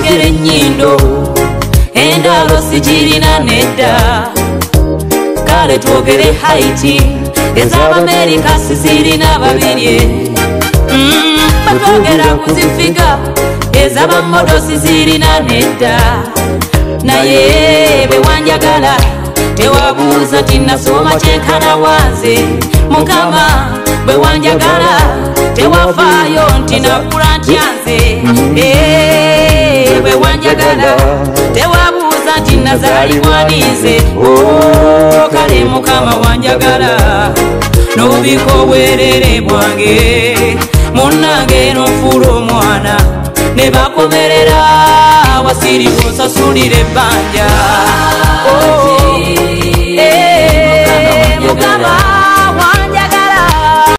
twogere ennyindo endalo sigirina nedda kale twogere haiti ez'Abamerika sizirina babirye batwogera kuzifika ez'Abamodo sizirina nedda naye bewanjagala tewabuuza tinasoma kyenkana wanze mukama bewanjagala tewafaayo nti nakula ntyanze bewanjagala tewabuuza nti nazaalibwa nize kale mukama wanjagala n'obubika obwerere bwange munnange n'ofuula omwana ne bakomerera wasirivu nsasulira ebbanja